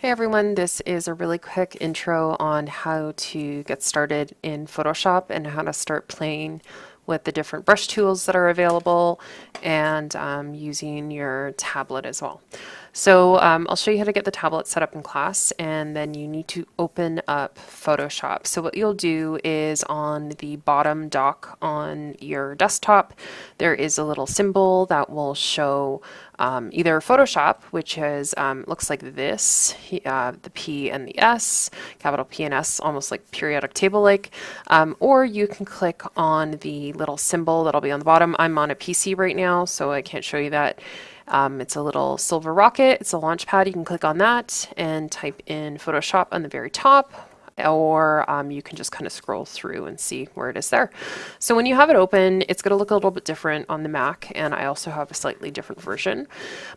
Hey everyone, this is a really quick intro on how to get started in Photoshop and how to start playing with the different brush tools that are available and using your tablet as well. So I'll show you how to get the tablet set up in class, and then you need to open up Photoshop. So what you'll do is on the bottom dock on your desktop, there is a little symbol that will show either Photoshop, which is looks like this, the P and the S, capital P and S, almost like periodic table like, or you can click on the little symbol that'll be on the bottom. I'm on a PC right now, so I can't show you that. It's a little silver rocket. It's a launch pad. You can click on that and type in Photoshop on the very top, or you can just kind of scroll through and see where it is there. So when you have it open, it's going to look a little bit different on the Mac, and I also have a slightly different version.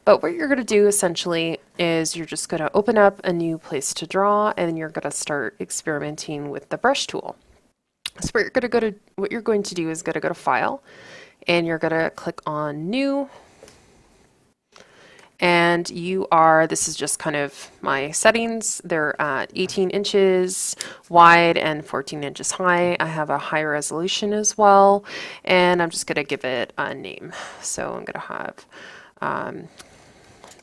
But what you're going to do essentially is you're just going to open up a new place to draw, and you're going to start experimenting with the brush tool. So what you're going to do is go to File, and you're going to click on New. And this is just kind of my settings. They're at 18 inches wide and 14 inches high. I have a high resolution as well. And I'm just going to give it a name. So I'm going to have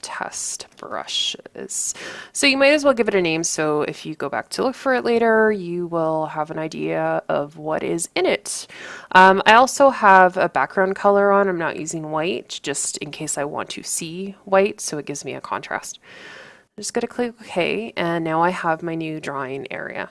test brushes. So you might as well give it a name, so if you go back to look for it later, you will have an idea of what is in it. I also have a background color on. I'm not using white, just in case I want to see white, so it gives me a contrast. I'm just going to click OK, and now I have my new drawing area.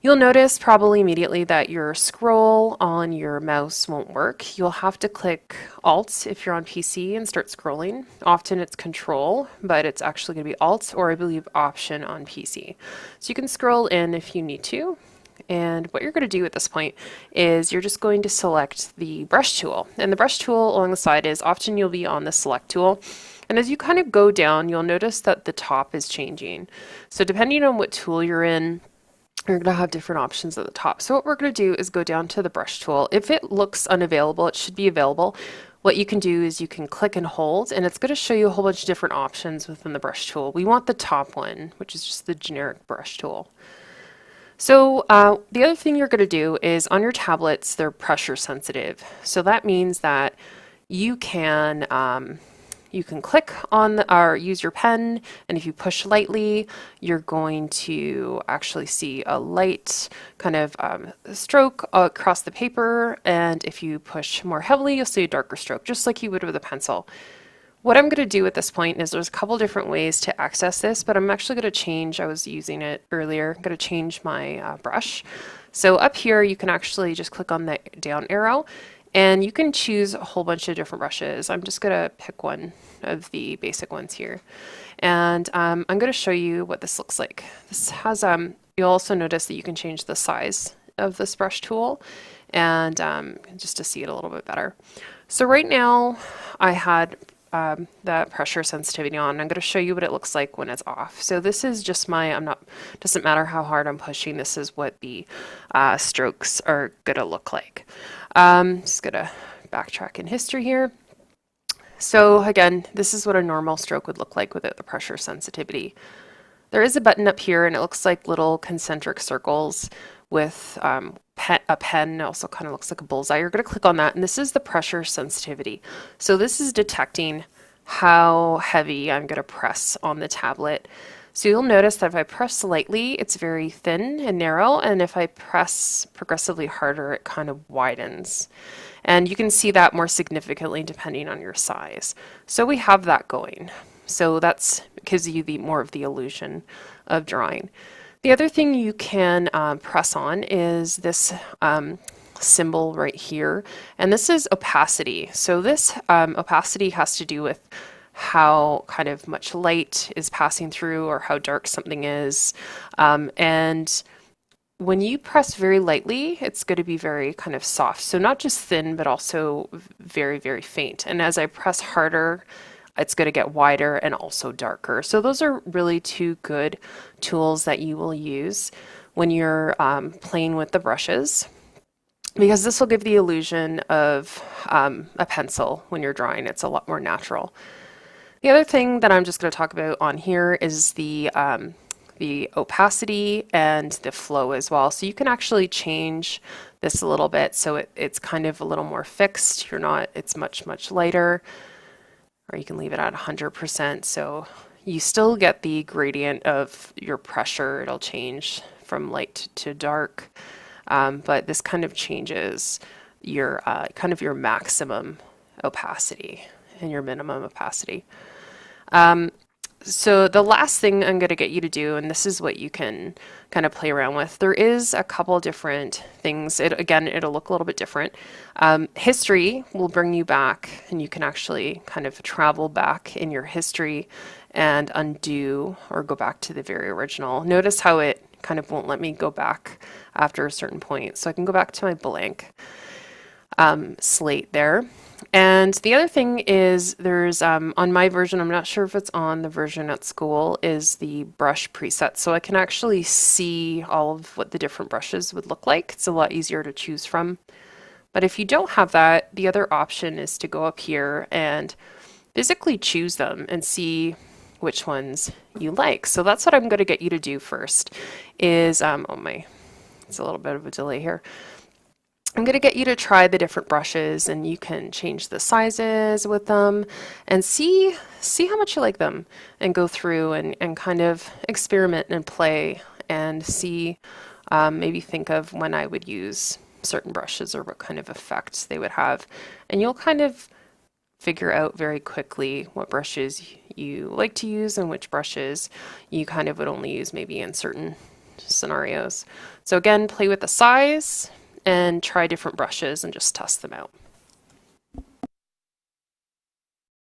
You'll notice probably immediately that your scroll on your mouse won't work. You'll have to click Alt if you're on PC and start scrolling. Often it's Control, but it's actually going to be Alt, or I believe Option on PC. So you can scroll in if you need to. And what you're going to do at this point is you're just going to select the brush tool. And the brush tool along the side is often you'll be on the select tool. And as you kind of go down, you'll notice that the top is changing. So depending on what tool you're in, you're going to have different options at the top. So what we're going to do is go down to the brush tool. If it looks unavailable, it should be available. What you can do is you can click and hold, and it's going to show you a whole bunch of different options within the brush tool. We want the top one, which is just the generic brush tool. So the other thing you're going to do is on your tablets, they're pressure sensitive. So that means that you can click on or use your pen, and if you push lightly, you're going to actually see a light kind of stroke across the paper, and if you push more heavily, you'll see a darker stroke, just like you would with a pencil. What I'm going to do at this point is there's a couple different ways to access this, but I'm actually going to change, I was using it earlier, I'm going to change my brush. So up here, you can actually just click on the down arrow, and you can choose a whole bunch of different brushes. I'm just going to pick one of the basic ones here. And I'm going to show you what this looks like. This has, you'll also notice that you can change the size of this brush tool, and just to see it a little bit better. So right now I had that pressure sensitivity on. I'm going to show you what it looks like when it's off. So this is just doesn't matter how hard I'm pushing, this is what the strokes are going to look like. Just going to backtrack in history here. So again, this is what a normal stroke would look like without the pressure sensitivity. There is a button up here, and it looks like little concentric circles with a pen. It also kind of looks like a bullseye. You're going to click on that, and this is the pressure sensitivity. So this is detecting how heavy I'm going to press on the tablet. So you'll notice that if I press lightly, it's very thin and narrow, and if I press progressively harder, it kind of widens. And you can see that more significantly depending on your size. So we have that going. So that gives you more of the illusion of drawing. The other thing you can press on is this symbol right here, and this is opacity. So this opacity has to do with how kind of much light is passing through or how dark something is. And when you press very lightly, it's going to be very kind of soft. So not just thin, but also very, very faint. And as I press harder, it's going to get wider and also darker. So those are really two good tools that you will use when you're playing with the brushes, because this will give the illusion of a pencil when you're drawing. It's a lot more natural. The other thing that I'm just going to talk about on here is the opacity and the flow as well. So you can actually change this a little bit so it's kind of a little more fixed. It's much lighter, or you can leave it at 100%. So you still get the gradient of your pressure. It'll change from light to dark, but this kind of changes your kind of your maximum opacity and your minimum opacity. So the last thing I'm going to get you to do, and this is what you can kind of play around with, there is a couple different things. Again, it'll look a little bit different. History will bring you back, and you can actually kind of travel back in your history and undo or go back to the very original. Notice how it kind of won't let me go back after a certain point. So I can go back to my blank slate there. And the other thing is there's, on my version, I'm not sure if it's on the version at school, is the brush preset. So I can actually see all of what the different brushes would look like. It's a lot easier to choose from. But if you don't have that, the other option is to go up here and physically choose them and see which ones you like. So that's what I'm going to get you to do first is, it's a little bit of a delay here. I'm going to get you to try the different brushes, and you can change the sizes with them and see how much you like them, and go through and kind of experiment and play and see, maybe think of when I would use certain brushes or what kind of effects they would have. And you'll kind of figure out very quickly what brushes you like to use and which brushes you kind of would only use maybe in certain scenarios. So again, play with the size and try different brushes and just test them out.